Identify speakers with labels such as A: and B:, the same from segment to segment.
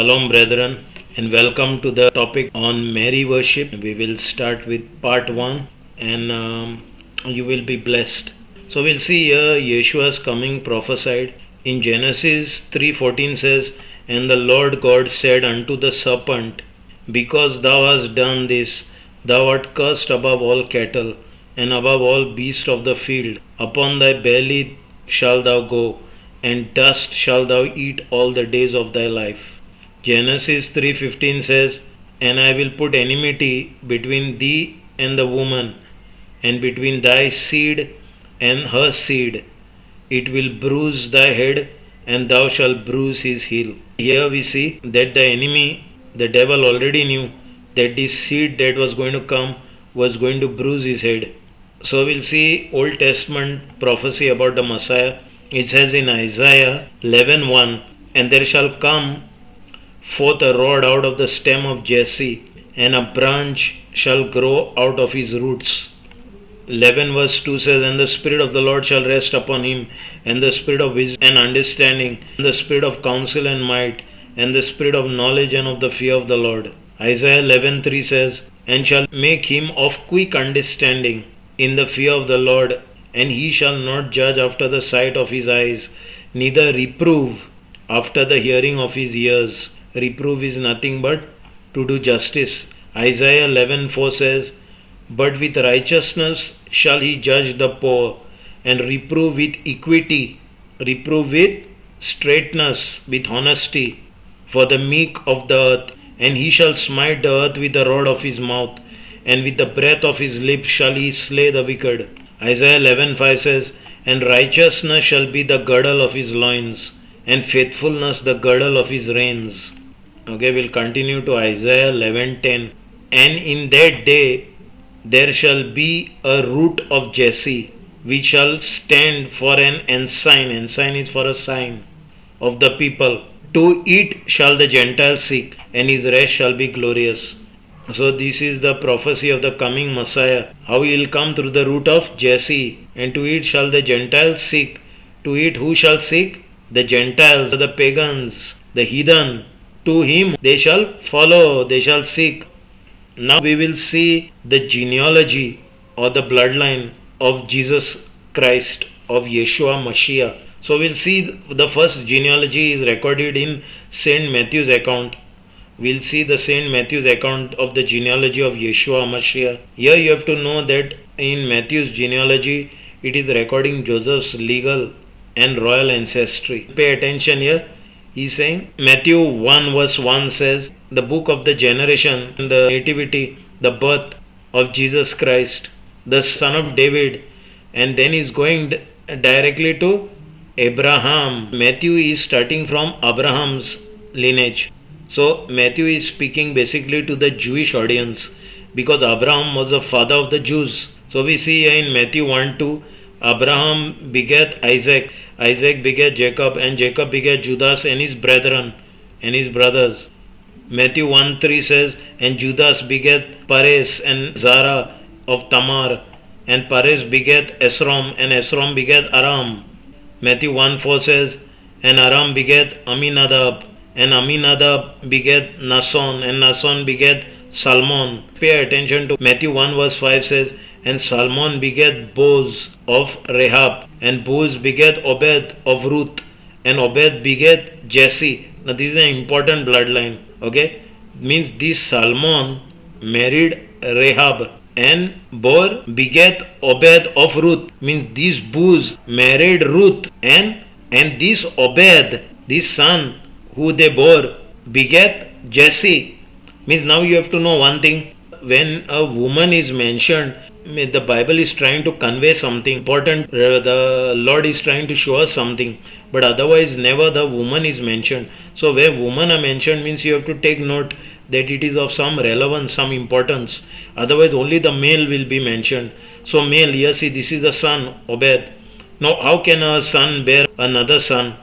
A: Shalom, brethren, and welcome to the topic on Mary worship. We will start with part 1, and you will be blessed. So we'll see here Yeshua's coming prophesied. In Genesis 3:14 says, "And the Lord God said unto the serpent, Because thou hast done this, thou art cursed above all cattle, and above all beasts of the field. Upon thy belly shalt thou go, and dust shalt thou eat all the days of thy life." Genesis 3:15 says, "And I will put enmity between thee and the woman, and between thy seed and her seed. It will bruise thy head, and thou shalt bruise his heel." Here we see that the enemy, the devil, already knew that this seed that was going to come was going to bruise his head. So we'll see Old Testament prophecy about the Messiah. It says in Isaiah 11:1, "And there shall come forth a rod out of the stem of Jesse, and a branch shall grow out of his roots." 11 verse 2 says, "And the Spirit of the Lord shall rest upon him, and the Spirit of wisdom and understanding, and the Spirit of counsel and might, and the Spirit of knowledge and of the fear of the Lord." Isaiah 11:3 says, "And shall make him of quick understanding in the fear of the Lord, and he shall not judge after the sight of his eyes, neither reprove after the hearing of his ears." Reprove is nothing but to do justice. Isaiah 11:4 says, "But with righteousness shall he judge the poor, and reprove with equity, reprove with straightness, with honesty, for the meek of the earth. And he shall smite the earth with the rod of his mouth, and with the breath of his lips shall he slay the wicked." Isaiah 11:5 says, "And righteousness shall be the girdle of his loins, and faithfulness the girdle of his reins." Okay, we'll continue to Isaiah 11:10. "And in that day there shall be a root of Jesse, which shall stand for an ensign." Ensign is for a sign of the people. "To it shall the Gentiles seek, and his rest shall be glorious." So this is the prophecy of the coming Messiah, how he will come through the root of Jesse. "And to it shall the Gentiles seek." To it who shall seek? The Gentiles, the pagans, the heathen. To him they shall follow, they shall seek. Now we will see the genealogy or the bloodline of Jesus Christ, of Yeshua Mashiach. So we'll see the first genealogy is recorded in Saint Matthew's account. We'll see the Saint Matthew's account of the genealogy of Yeshua Mashiach. Here you have to know that in Matthew's genealogy it is recording Joseph's legal and royal ancestry. Pay attention here. He's saying Matthew 1 verse 1 says, "The book of the generation, the nativity, the birth of Jesus Christ, the son of David." And then he's going directly to Abraham. Matthew is starting from Abraham's lineage. So Matthew is speaking basically to the Jewish audience, because Abraham was the father of the Jews. So we see here in Matthew 1:2, Abraham begat Isaac, Isaac begat Jacob, and Jacob begat Judas and his brethren and his brothers. Matthew 1:3 says, "And Judas begat Perez and Zara of Tamar, and Perez begat Esrom, and Esrom begat Aram." Matthew 1:4 says, "And Aram begat Aminadab, and Aminadab begat Nason, and Nason begat Salmon." Pay attention to Matthew 1 verse 5 says, "And Salmon begat Boaz of Rahab, and Boaz begat Obed of Ruth, and Obed begat Jesse." Now this is an important bloodline. Okay, means this Salmon married Rahab, and Boaz begat Obed of Ruth. Means this Boaz married Ruth, and this Obed, this son who they bore, begat Jesse. Means now you have to know one thing. When a woman is mentioned, the Bible is trying to convey something important. The Lord is trying to show us something, but otherwise never the woman is mentioned. So where women are mentioned means you have to take note that it is of some relevance, some importance. Otherwise only the male will be mentioned. So male, here see, this is the son, Obed. Now how can a son bear another son?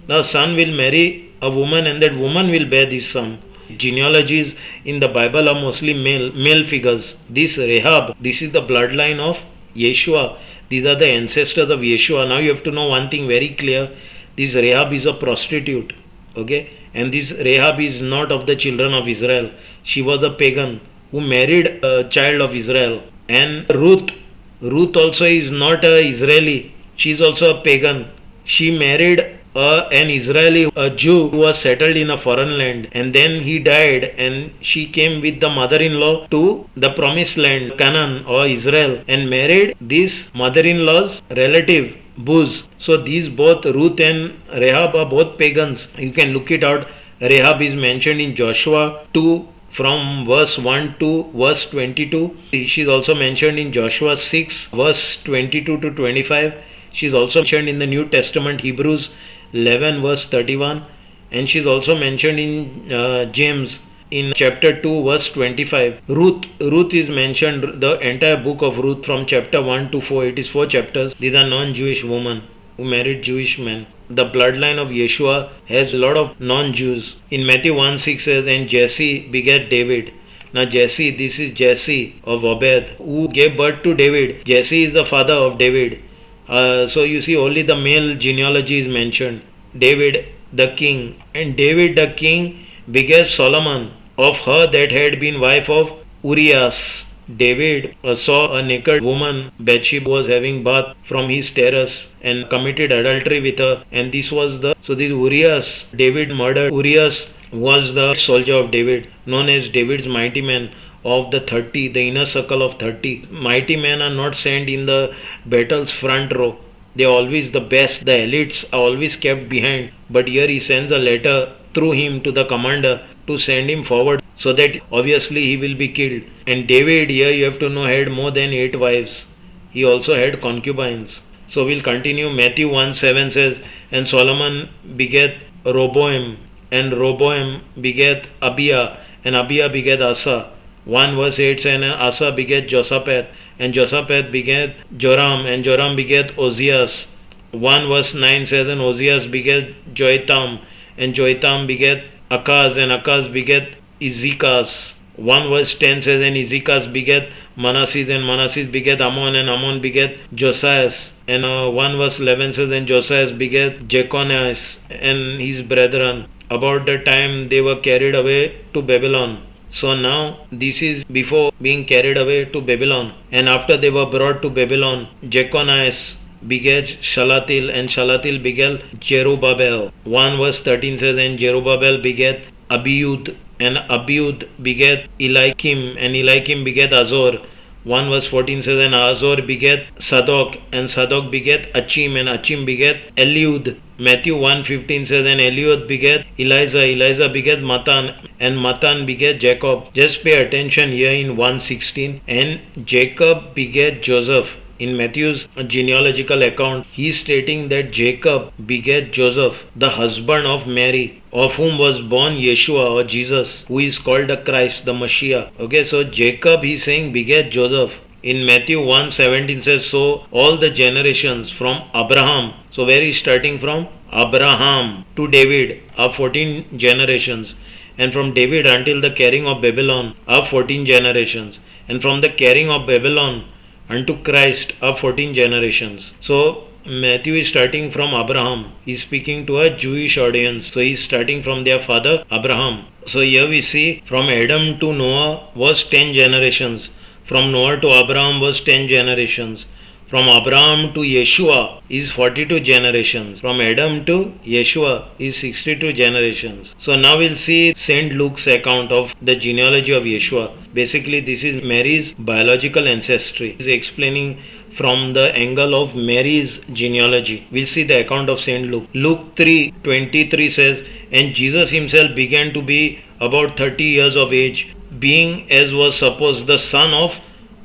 A: Now son will marry a woman, and that woman will bear this son. Genealogies in the Bible are mostly male figures. This Rahab, this is the bloodline of Yeshua. These are the ancestors of Yeshua. Now you have to know one thing very clear. This Rahab is a prostitute. Okay, And this Rahab is not of the children of Israel. She was a pagan who married a child of Israel. And Ruth also is not a Israeli. She is also a pagan. She married an Israeli, a Jew who was settled in a foreign land, and then he died, and she came with the mother-in-law to the promised land, Canaan or Israel, and married this mother-in-law's relative, Buz. So these both Ruth and Rahab are both pagans. You can look it out. Rahab is mentioned in Joshua 2 from verse 1 to verse 22. She is also mentioned in Joshua 6 verse 22 to 25. She is also mentioned in the New Testament, Hebrews 11 verse 31, and she is also mentioned in James in chapter 2 verse 25. Ruth is mentioned, the entire book of Ruth from chapter 1 to 4. It is 4 chapters. These are non-Jewish women who married Jewish men. The bloodline of Yeshua has a lot of non-Jews. In Matthew 1:6 says, and Jesse begat David. Now Jesse, this is Jesse of Obed, who gave birth to David. Jesse is the father of David. So you see only the male genealogy is mentioned. David the king. And David the king begat Solomon of her that had been wife of Urias. David saw a naked woman, Bathsheba, was having bath from his terrace and committed adultery with her. And this Urias, David murdered. Urias was the soldier of David, known as David's mighty man of the 30, the inner circle of 30. Mighty men are not sent in the battle's front row. They are always the best. The elites are always kept behind. But here he sends a letter through him to the commander to send him forward, so that obviously he will be killed. And David, here you have to know, had more than 8 wives. He also had concubines. So we'll continue. Matthew 1:7 says, and Solomon begat Rehoboam, and Rehoboam begat Abiah, and Abiah begat Asa. 1 verse 8 says, and Asa begat Josaphat, and Josaphat begat Joram, and Joram begat Ozias. 1 verse 9 says, and Ozias begat Joatam, and Joatam begat Akaz, and Akaz begat Ezekias. 1 verse 10 says, and Ezekias begat Manasseh, and Manasseh begat Ammon, and Ammon begat Josias. And 1 verse 11 says, and Josias begat Jeconias and his brethren, about the time they were carried away to Babylon. So now this is before being carried away to Babylon. And after they were brought to Babylon, Jeconias begat Shalatil, and Shalatil begat Jerubbaal. 1 verse 13 says, and Jerubbaal begat Abiud, and Abiud begat Eliakim, and Eliakim begat Azor. 1 verse 14 says, and Azor begat Sadok, and Sadok begat Achim, and Achim begat Eliud. Matthew 1:15 says, and Eliud begat Eliza begat Matan, and Matan begat Jacob. Just pay attention here in 1:16. And Jacob begat Joseph. In Matthew's genealogical account, he is stating that Jacob begat Joseph, the husband of Mary, of whom was born Yeshua or Jesus, who is called the Christ, the Messiah. Okay, so Jacob, he is saying, begat Joseph. In Matthew 1:17 says, so all the generations from Abraham, so where is starting from? Abraham to David are 14 generations. And from David until the carrying of Babylon are 14 generations. And from the carrying of Babylon unto Christ are 14 generations. So Matthew is starting from Abraham. He is speaking to a Jewish audience. So he is starting from their father Abraham. So here we see from Adam to Noah was 10 generations. From Noah to Abraham was 10 generations. From Abraham to Yeshua is 42 generations. From Adam to Yeshua is 62 generations. So now we'll see Saint Luke's account of the genealogy of Yeshua. Basically this is Mary's biological ancestry. He is explaining from the angle of Mary's genealogy. We'll see the account of Saint Luke. Luke 3:23 says, and Jesus himself began to be about 30 years of age, being as was supposed the son of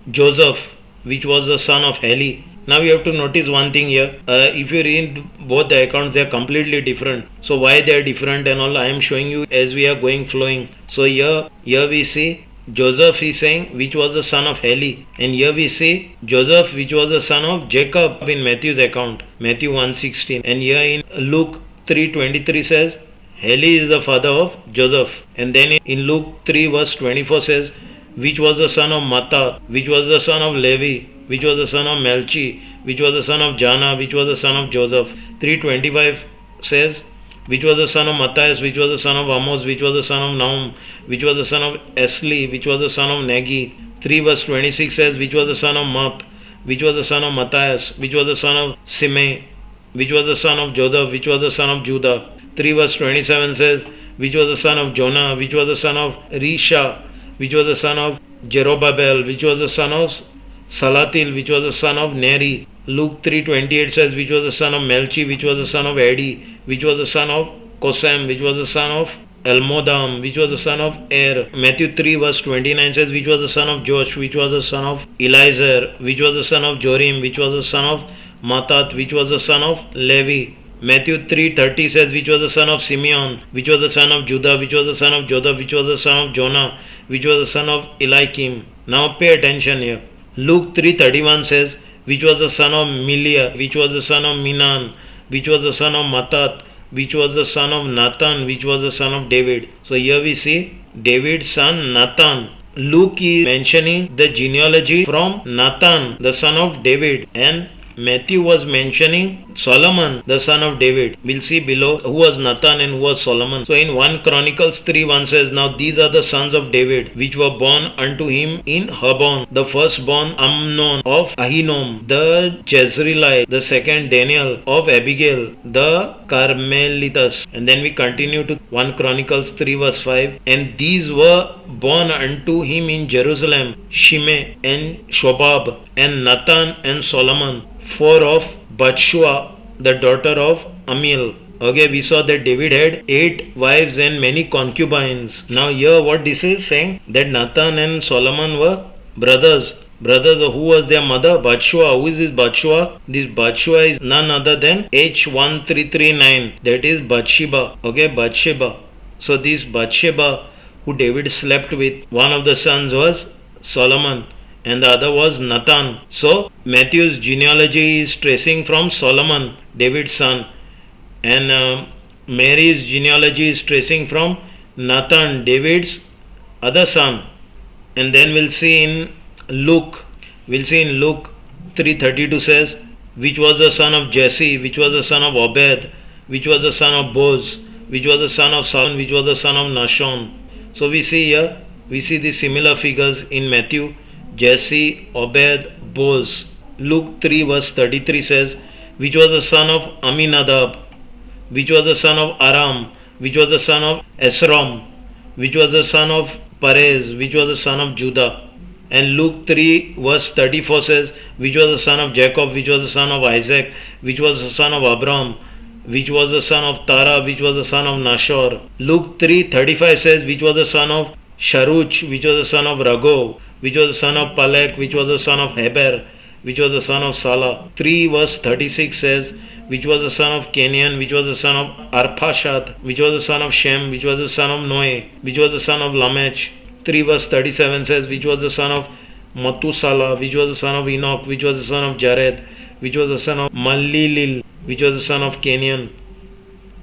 A: Joseph, which was the son of Heli. Now you have to notice one thing here. If you read both the accounts, they are completely different. So why they are different and all, I am showing you as we are going flowing. So here we see Joseph is saying which was the son of Heli, and here we see Joseph which was the son of Jacob in Matthew's account, Matthew 1:16, and here in Luke 3:23 says Heli is the father of Joseph, and then in Luke 3 verse 24 says which was the son of Matthat, which was the son of Levi, which was the son of Melchi, which was the son of Jana, which was the son of Joseph. 3:25 says which was the son of Matthias, which was the son of Amos, which was the son of Nahum, which was the son of Esli, which was the son of Nagi. 3 verse 26 says, which was the son of Math, which was the son of Matthias, which was the son of Simei, which was the son of Joseph, which was the son of Judah. 3 verse 27 says, which was the son of Jonah, which was the son of Risha, which was the son of Jerubbaal, which was the son of Salatil, which was the son of Neri. Luke 3:28 says, which was the son of Melchi, which was the son of Adi, which was the son of Kosam, which was the son of Elmodam, which was the son of Er. Matthew 3 verse 29 says, which was the son of Josh, which was the son of Eliezer, which was the son of Jorim, which was the son of Matat, which was the son of Levi. Matthew 3:30 says, which was the son of Simeon, which was the son of Judah, which was the son of Joseph, which was the son of Jonah, which was the son of Eliakim. Now pay attention here. Luke 3:31 says, which was the son of Milia, which was the son of Minan, which was the son of Matat, which was the son of Nathan, which was the son of David. So here we see David's son Nathan. Luke is mentioning the genealogy from Nathan, the son of David, and Matthew was mentioning Solomon, the son of David. We'll see below who was Nathan and who was Solomon. So in 1 Chronicles 3:1 says, now these are the sons of David, which were born unto him in Hebron. The firstborn Amnon of Ahinoam, the Jezreelite, the second Daniel of Abigail, the Carmelites. And then we continue to 1 Chronicles 3 verse 5. And these were born unto him in Jerusalem, Shimei and Shobab and Nathan and Solomon, 4 of Bathshua, the daughter of Amiel. Okay, we saw that David had 8 wives and many concubines. Now here what this is saying, that Nathan and Solomon were brothers. Brothers, who was their mother? Bathshua. Who is this Bathshua? This Bathshua is none other than H1339. That is Bathsheba. Okay, Bathsheba. So this Bathsheba who David slept with, one of the sons was Solomon and the other was Nathan. So Matthew's genealogy is tracing from Solomon, David's son, and Mary's genealogy is tracing from Nathan, David's other son. And then we'll see in Luke 3:32 says, which was the son of Jesse, which was the son of Obed, which was the son of Boaz, which was the son of Solomon, which was the son of Nashon. So we see here, we see the similar figures in Matthew: Jesse, Obed, Boaz. Luke 3 verse 33 says, which was the son of Aminadab, which was the son of Aram, which was the son of Esrom, which was the son of Perez, which was the son of Judah. And Luke 3 verse 34 says, which was the son of Jacob, which was the son of Isaac, which was the son of Abraham, which was the son of Tara, which was the son of Nashor. Luke 3:35 says, which was the son of Sharuch, which was the son of Rago, which was the son of Palek, which was the son of Heber, which was the son of Salah. 3 verse 36 says, which was the son of Kenyan, which was the son of Arpashad, which was the son of Shem, which was the son of Noe, which was the son of Lamech. 3 verse 37 says, which was the son of Matusala, which was the son of Enoch, which was the son of Jared, which was the son of Malilil, which was the son of Kenyan.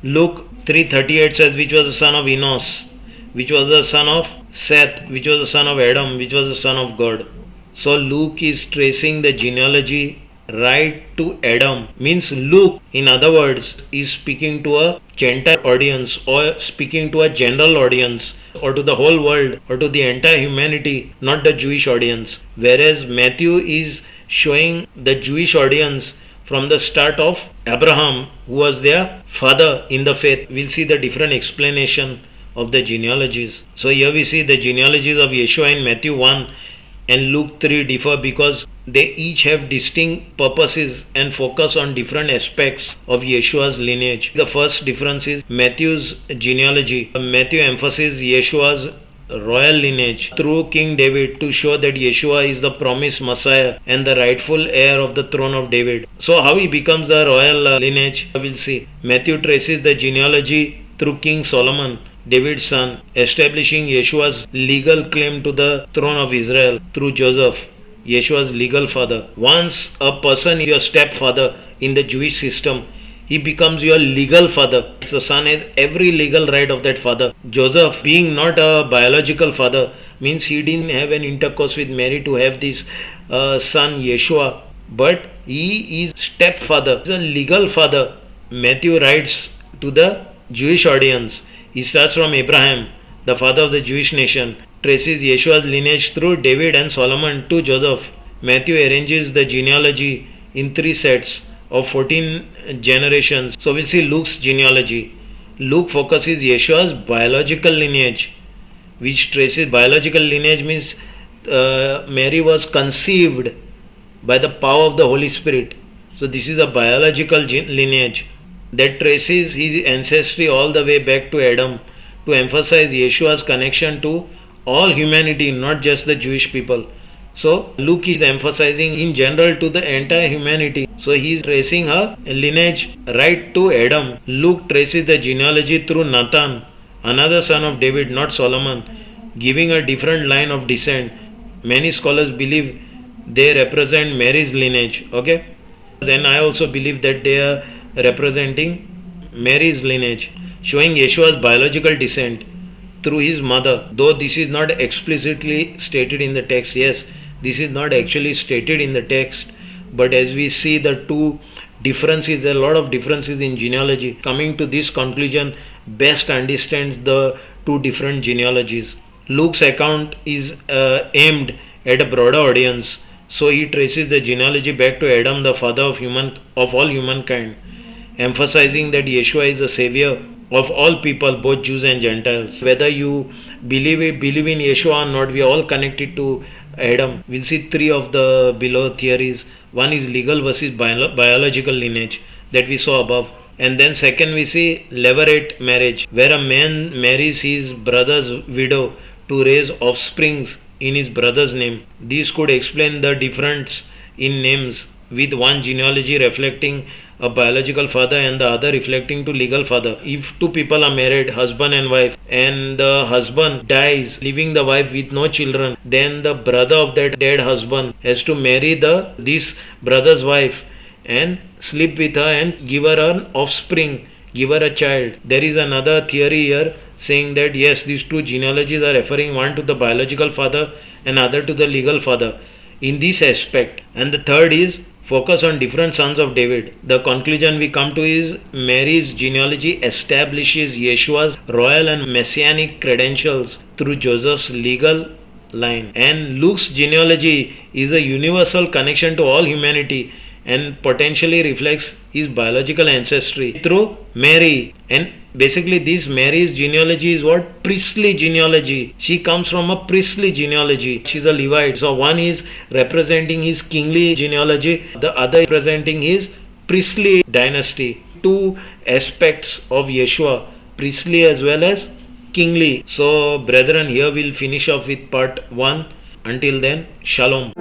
A: Luke 3:38 says, which was the son of Enos, which was the son of Seth, which was the son of Adam, which was the son of God. So Luke is tracing the genealogy right to Adam. Means Luke, in other words, is speaking to a Gentile audience, or speaking to a general audience, or to the whole world, or to the entire humanity, not the Jewish audience. Whereas Matthew is showing the Jewish audience from the start of Abraham, who was their father in the faith. We'll see the different explanation of the genealogies. So here we see the genealogies of Yeshua in Matthew 1 and Luke 3 differ because they each have distinct purposes and focus on different aspects of Yeshua's lineage. The first difference is Matthew's genealogy. Matthew emphasizes Yeshua's royal lineage through King David to show that Yeshua is the promised Messiah and the rightful heir of the throne of David. So how he becomes the royal lineage, we'll see. Matthew traces the genealogy through King Solomon, David's son, establishing Yeshua's legal claim to the throne of Israel through Joseph, Yeshua's legal father. Once a person is your stepfather in the Jewish system, he becomes your legal father. The son has every legal right of that father. Joseph, being not a biological father, means he didn't have an intercourse with Mary to have this son Yeshua, but he is stepfather, he is a legal father. Matthew writes to the Jewish audience. He starts from Abraham, the father of the Jewish nation, traces Yeshua's lineage through David and Solomon to Joseph. Matthew arranges the genealogy in three sets of 14 generations. So we'll see Luke's genealogy. Luke focuses Yeshua's biological lineage, which traces biological lineage means Mary was conceived by the power of the Holy Spirit. So this is a biological lineage that traces his ancestry all the way back to Adam to emphasize Yeshua's connection to all humanity, not just the Jewish people. So Luke is emphasizing in general to the entire humanity. So he is tracing her lineage right to Adam. Luke traces the genealogy through Nathan, another son of David, not Solomon, giving a different line of descent. Many scholars believe they represent Mary's lineage. Okay, then I also believe that they are representing Mary's lineage, showing Yeshua's biological descent through his mother. Though this is not explicitly stated in the text, yes, this is not actually stated in the text, but as we see the two differences, there are a lot of differences in genealogy. Coming to this conclusion best understands the two different genealogies. Luke's account is aimed at a broader audience, so he traces the genealogy back to Adam, the father of all humankind, emphasizing that Yeshua is the savior of all people, both Jews and Gentiles. Whether you believe in Yeshua or not, we are all connected to Adam. We'll see three of the below theories. One is legal versus biological lineage that we saw above. And then second we see levirate marriage, where a man marries his brother's widow to raise offsprings in his brother's name. These could explain the difference in names, with one genealogy reflecting a biological father and the other reflecting to legal father. If two people are married, husband and wife, and the husband dies leaving the wife with no children, then the brother of that dead husband has to marry this brother's wife and sleep with her and give her an offspring, give her a child. There is another theory here saying that yes, these two genealogies are referring one to the biological father and other to the legal father in this aspect. And the third is focus on different sons of David. The conclusion we come to is Mary's genealogy establishes Yeshua's royal and messianic credentials through Joseph's legal line. And Luke's genealogy is a universal connection to all humanity and potentially reflects his biological ancestry through Mary. And basically this Mary's genealogy is what? Priestly genealogy. She comes from a priestly genealogy. She's a Levite. So one is representing his kingly genealogy, the other representing his priestly dynasty. Two aspects of Yeshua, priestly as well as kingly. So brethren, here we'll finish off with part 1. Until then, Shalom.